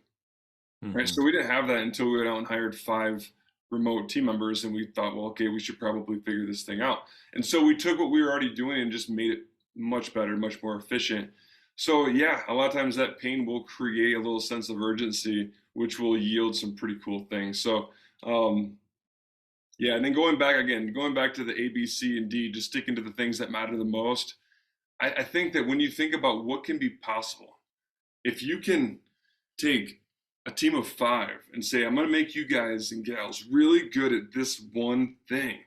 Right. Mm-hmm. So we didn't have that until we went out and hired 5 remote team members, and we thought, well, okay, we should probably figure this thing out. And so we took what we were already doing and just made it much better, much more efficient. So yeah, a lot of times that pain will create a little sense of urgency, which will yield some pretty cool things. So yeah, and then going back to the A, B, C, and D, just sticking to the things that matter the most. I think that when you think about what can be possible, if you can take a team of 5 and say, I'm going to make you guys and gals really good at this one thing.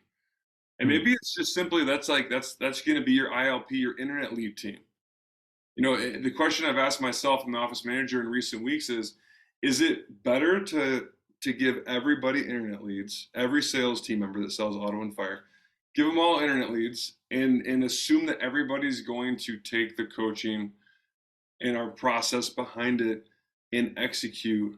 And maybe it's just simply that's going to be your ILP, your internet lead team. You know, the question I've asked myself and the office manager in recent weeks is it better to give everybody internet leads, every sales team member that sells auto and fire, give them all internet leads and assume that everybody's going to take the coaching and our process behind it and execute?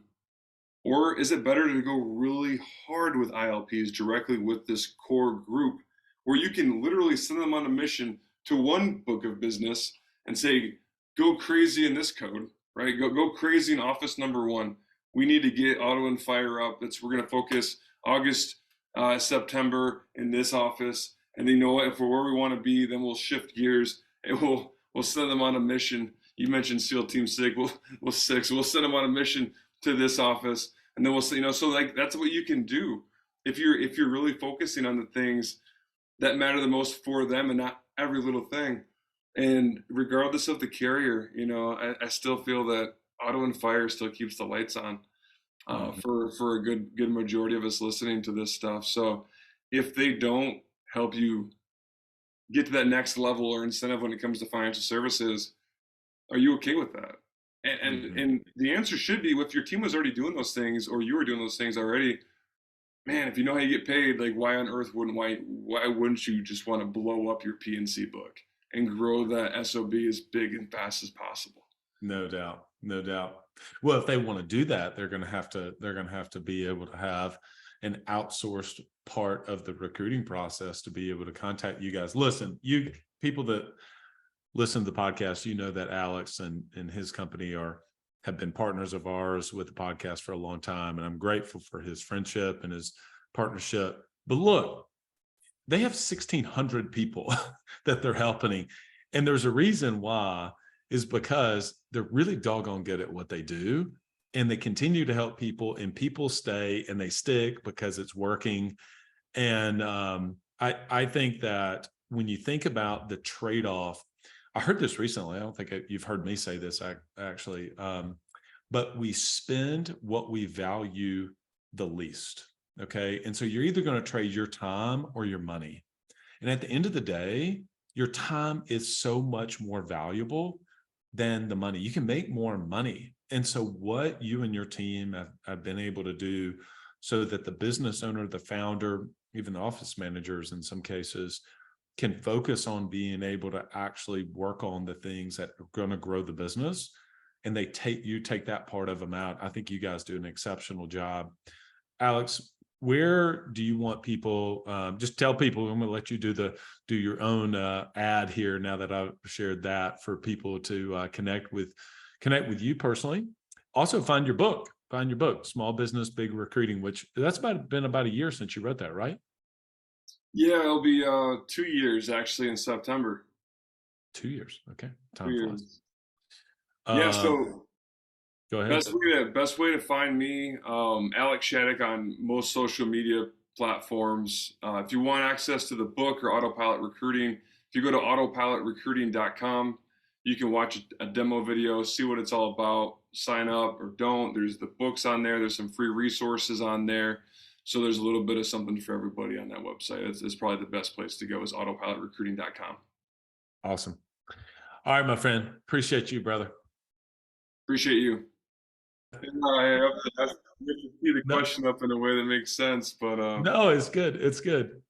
Or is it better to go really hard with ILPs directly with this core group where you can literally send them on a mission to one book of business and say, go crazy in this code, right? Go crazy in office number 1. We need to get auto and fire up. We're going to focus August, September in this office. And you know what? If we're where we want to be, then we'll shift gears and we'll send them on a mission. You mentioned SEAL Team 6. We'll send them on a mission to this office, and then we'll say, so like that's what you can do if you're really focusing on the things that matter the most for them and not every little thing. And regardless of the carrier, I still feel that auto and fire still keeps the lights on for a good majority of us listening to this stuff. So if they don't help you get to that next level or incentive when it comes to financial services, are you okay with that? And the answer should be, if your team was already doing those things or you were doing those things already, man, if you know how you get paid, like why on earth why wouldn't you just want to blow up your PNC book and grow that SOB as big and fast as possible? No doubt. Well, if they want to do that, they're going to have to be able to have an outsourced part of the recruiting process to be able to contact you guys. Listen, you people that listen to the podcast, you know that Alex and his company have been partners of ours with the podcast for a long time. And I'm grateful for his friendship and his partnership. But look, they have 1,600 people that they're helping. And there's a reason why, is because they're really doggone good at what they do. And they continue to help people, and people stay and they stick because it's working. And I think that when you think about the trade-off, I heard this recently. I don't think you've heard me say this actually, but we spend what we value the least. Okay. And so you're either going to trade your time or your money. And at the end of the day, your time is so much more valuable than the money. You can make more money. And so what you and your team have been able to do so that the business owner, the founder, even the office managers in some cases, can focus on being able to actually work on the things that are going to grow the business, and you take that part of them out. I think you guys do an exceptional job. Alex, where do you want people, just tell people, I'm going to let you do your own ad here now that I've shared that, for people to connect with you personally. Also find your book, Small Business, Big Recruiting, which that's been about a year since you wrote that, right? Yeah, it'll be 2 years actually in September. 2 years. Okay. Time flies. Yeah, so go ahead. Best way to find me, Alex Shattuck on most social media platforms. If you want access to the book or Autopilot Recruiting, if you go to autopilotrecruiting.com, you can watch a demo video, see what it's all about, sign up or don't. There's the books on there. There's some free resources on there. So there's a little bit of something for everybody on that website. It's probably the best place to go is autopilotrecruiting.com. Awesome. All right, my friend. Appreciate you, brother. Appreciate you. I have to see the No, question up in a way that makes sense, but no, it's good. It's good.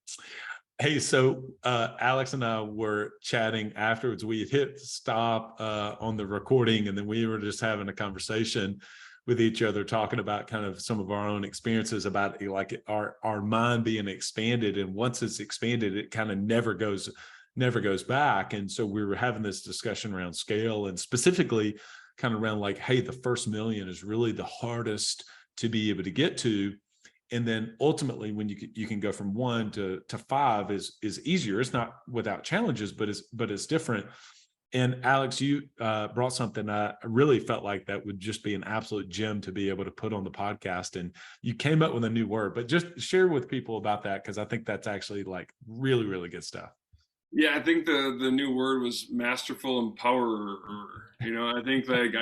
Hey, so Alex and I were chatting afterwards. We had hit stop on the recording, and then we were just having a conversation with each other, talking about kind of some of our own experiences about like our mind being expanded, and once it's expanded, it kind of never goes back. And so we were having this discussion around scale, and specifically kind of around like, hey, the first million is really the hardest to be able to get to. And then ultimately, when you can go from 1 to 5 is easier. It's not without challenges, but it's different. And Alex, you brought something I really felt like that would just be an absolute gem to be able to put on the podcast. And you came up with a new word, but just share with people about that, because I think that's actually like really, really good stuff. yeah, I think the new word was masterful empowerer. I think like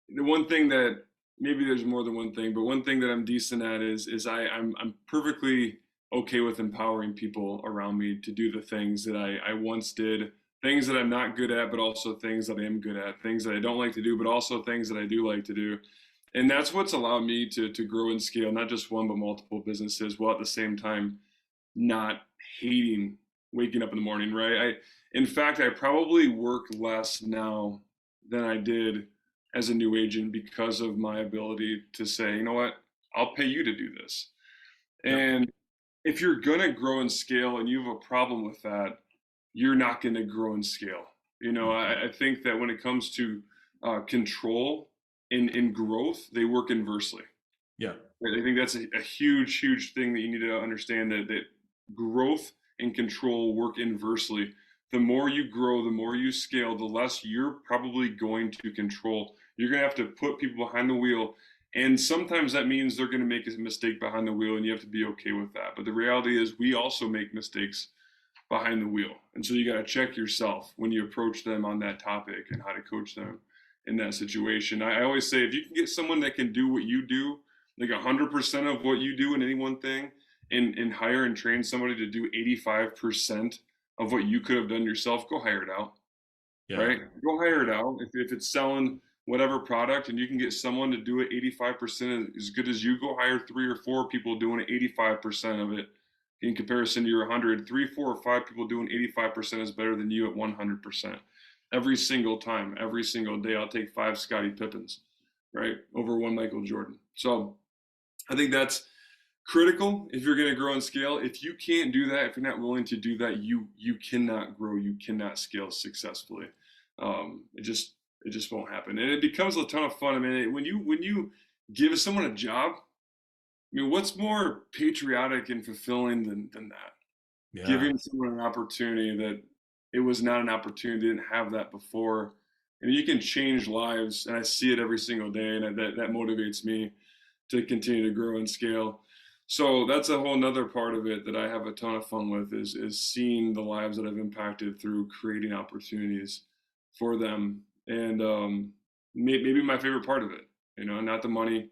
the one thing that maybe there's more than one thing, but one thing that I'm decent at is I'm perfectly okay with empowering people around me to do the things that I once did, things that I'm not good at, but also things that I am good at, things that I don't like to do, but also things that I do like to do. And that's what's allowed me to grow and scale not just one but multiple businesses, while at the same time not hating waking up in the morning, right? In fact, I probably work less now than I did as a new agent because of my ability to say, you know what, I'll pay you to do this. Yep. And if you're gonna grow and scale and you have a problem with that, you're not gonna grow and scale. I think that when it comes to control and growth, they work inversely. Yeah. I think that's a huge, huge thing that you need to understand, that growth and control work inversely. The more you grow, the more you scale, the less you're probably going to control. You're going to have to put people behind the wheel. And sometimes that means they're going to make a mistake behind the wheel, and you have to be okay with that. But the reality is, we also make mistakes behind the wheel. And so you got to check yourself when you approach them on that topic and how to coach them in that situation. I always say, if you can get someone that can do what you do, like 100% of what you do in any one thing, and hire and train somebody to do 85% of what you could have done yourself, go hire it out. Yeah. Right? Go hire it out. If it's selling whatever product and you can get someone to do it 85% as good as you, go hire 3 or 4 people doing 85% of it in comparison to your 100. 3, 4, or 5 people doing 85% is better than you at 100%. Every single time, every single day, I'll take 5 Scottie Pippens, right, over 1 Michael Jordan. So I think that's critical if you're going to grow and scale. If you can't do that, if you're not willing to do that, you cannot grow, you cannot scale successfully. It just won't happen, and it becomes a ton of fun. I mean, when you give someone a job, I mean, what's more patriotic and fulfilling than that? Yeah. Giving someone an opportunity that it was not an opportunity, didn't have that before, and you can change lives. And I see it every single day, and that motivates me to continue to grow and scale. So that's a whole nother part of it that I have a ton of fun with, is seeing the lives that I've impacted through creating opportunities for them. And maybe my favorite part of it, not the money,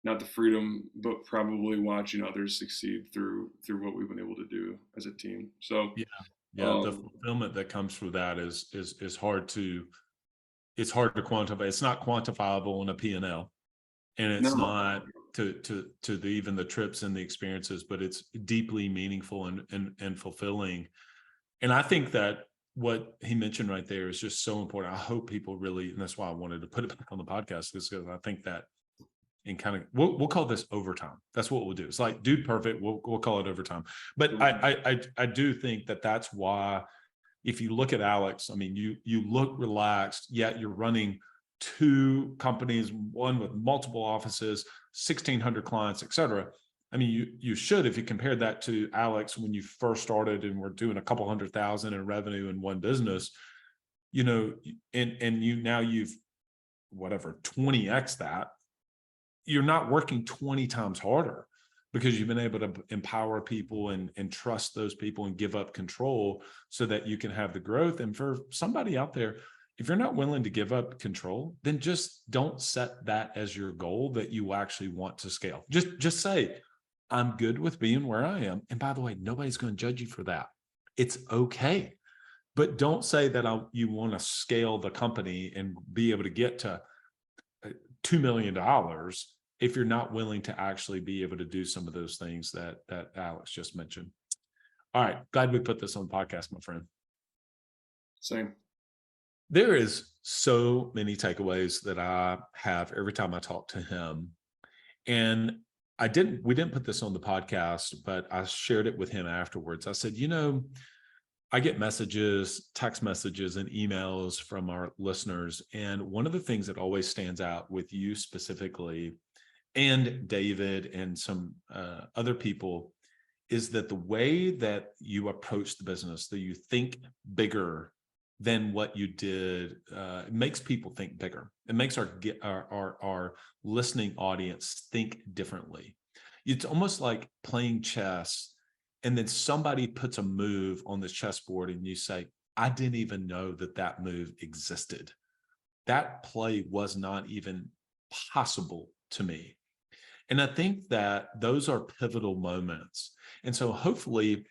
not the freedom, but probably watching others succeed through what we've been able to do as a team. So yeah, the fulfillment that comes from that is hard to quantify. It's not quantifiable in a P&L, and it's not to even the trips and the experiences, but it's deeply meaningful and fulfilling. And I think that what he mentioned right there is just so important. I hope people really, and that's why I wanted to put it back on the podcast, because I think that in kind of, we'll call this overtime. That's what we'll do. It's like, dude, perfect. We'll call it overtime. But I do think that that's why, if you look at Alex, I mean, you look relaxed, yet you're running 2 companies, one with multiple offices, 1,600 clients, et cetera. I mean, you should, if you compare that to Alex when you first started and were doing a couple 100,000 in revenue in one business, and you've whatever 20x that. You're not working 20 times harder, because you've been able to empower people and trust those people and give up control so that you can have the growth. And for somebody out there, If you're not willing to give up control, then just don't set that as your goal that you actually want to scale. Just say, I'm good with being where I am. And by the way, nobody's going to judge you for that. It's okay. But don't say that you want to scale the company and be able to get to $2 million if you're not willing to actually be able to do some of those things that Alex just mentioned. All right. Glad we put this on the podcast, my friend. Same. There is so many takeaways that I have every time I talk to him. And we didn't put this on the podcast, but I shared it with him afterwards. I said, I get messages, text messages, and emails from our listeners. And one of the things that always stands out with you specifically, and David and some other people, is that the way that you approach the business, that you think bigger than what you did, it makes people think bigger. It makes our listening audience think differently. It's almost like playing chess, and then somebody puts a move on the chessboard and you say, I didn't even know that move existed. That play was not even possible to me. And I think that those are pivotal moments. And so hopefully,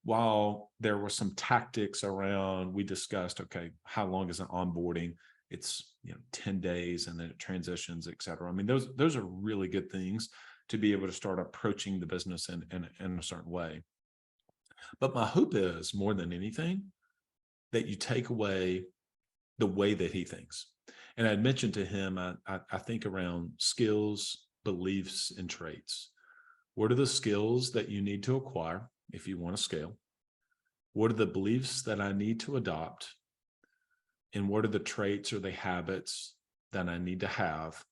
while there were some tactics around, we discussed, okay, how long is an onboarding? It's 10 days and then it transitions, et cetera. I mean, those are really good things to be able to start approaching the business in a certain way. But my hope is, more than anything, that you take away the way that he thinks. And I mentioned to him, I think around skills, beliefs, and traits. What are the skills that you need to acquire if you want to scale? What are the beliefs that I need to adopt? And what are the traits or the habits that I need to have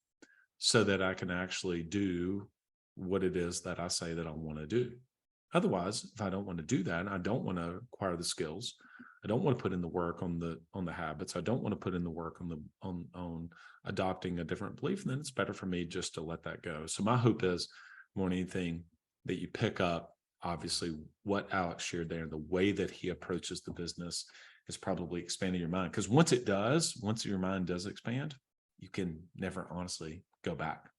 so that I can actually do what it is that I say that I want to do? Otherwise, if I don't want to do that, I don't want to acquire the skills, I don't want to put in the work on the habits, I don't want to put in the work on adopting a different belief, then it's better for me just to let that go. So my hope is, more than anything, that you pick up, obviously, what Alex shared there, the way that he approaches the business is probably expanding your mind. Because once your mind does expand, you can never honestly go back.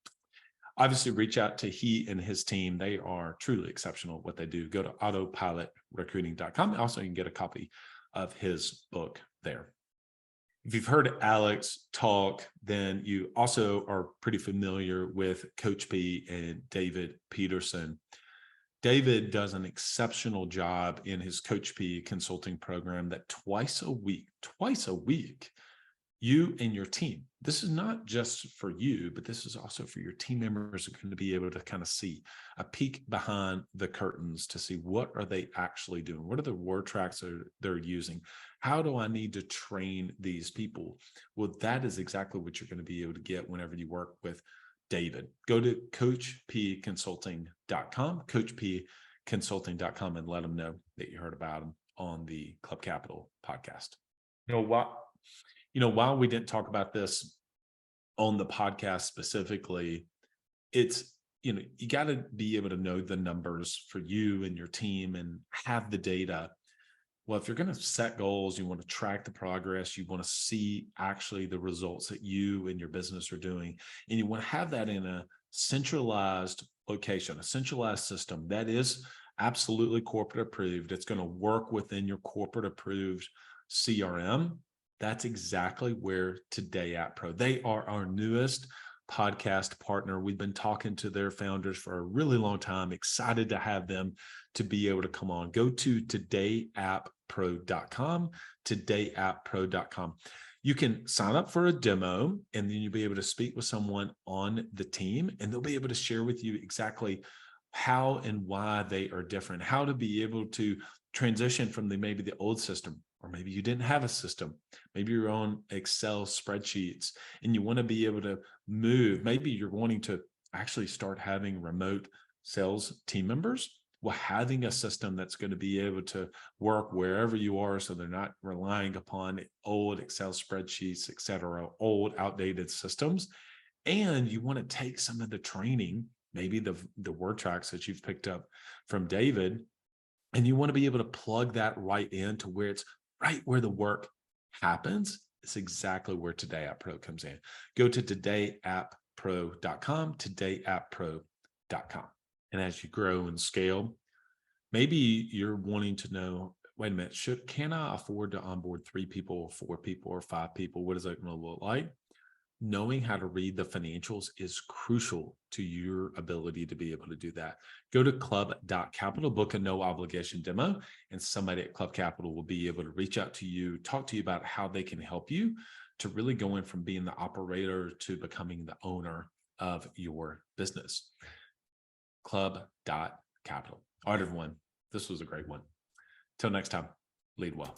Obviously, reach out to he and his team. They are truly exceptional at what they do. Go to autopilotrecruiting.com. Also, you can get a copy of his book there. If you've heard Alex talk, then you also are pretty familiar with Coach P and David Peterson. David does an exceptional job in his Coach P consulting program that twice a week, you and your team, this is not just for you, but this is also for your team members who are going to be able to kind of see a peek behind the curtains to see what are they actually doing? What are the word tracks they're using? How do I need to train these people? Well, that is exactly what you're going to be able to get whenever you work with David. Go to coachpconsulting.com, coachpconsulting.com, and let them know that you heard about him on the Club Capital podcast. While we didn't talk about this on the podcast specifically, it's, you got to be able to know the numbers for you and your team and have the data. Well, if you're going to set goals, you want to track the progress, you want to see actually the results that you and your business are doing, and you want to have that in a centralized location, a centralized system that is absolutely corporate approved. It's going to work within your corporate approved CRM. That's exactly where Today App Pro. They are our newest podcast partner. We've been talking to their founders for a really long time. Excited to have them to be able to come on. Go to todayappro.com, todayappro.com. You can sign up for a demo, and then you'll be able to speak with someone on the team, and they'll be able to share with you exactly how and why they are different, how to be able to transition from maybe the old system, or maybe you didn't have a system. Maybe you're on Excel spreadsheets and you want to be able to move. Maybe you're wanting to actually start having remote sales team members. Well, having a system that's going to be able to work wherever you are, so they're not relying upon old Excel spreadsheets, et cetera, old outdated systems. And you want to take some of the training, maybe the word tracks that you've picked up from David, and you want to be able to plug that right into where it's right where the work happens is exactly where Today App Pro comes in. Go to todayappro.com, todayappro.com. And as you grow and scale, maybe you're wanting to know, wait a minute, can I afford to onboard 3 people or 4 people or 5 people? What is that going to look like? Knowing how to read the financials is crucial to your ability to be able to do that. Go to club.capital, book a no obligation demo, and somebody at Club Capital will be able to reach out to you, talk to you about how they can help you to really go in from being the operator to becoming the owner of your business. Club.capital. All right, everyone. This was a great one. Till next time, lead well.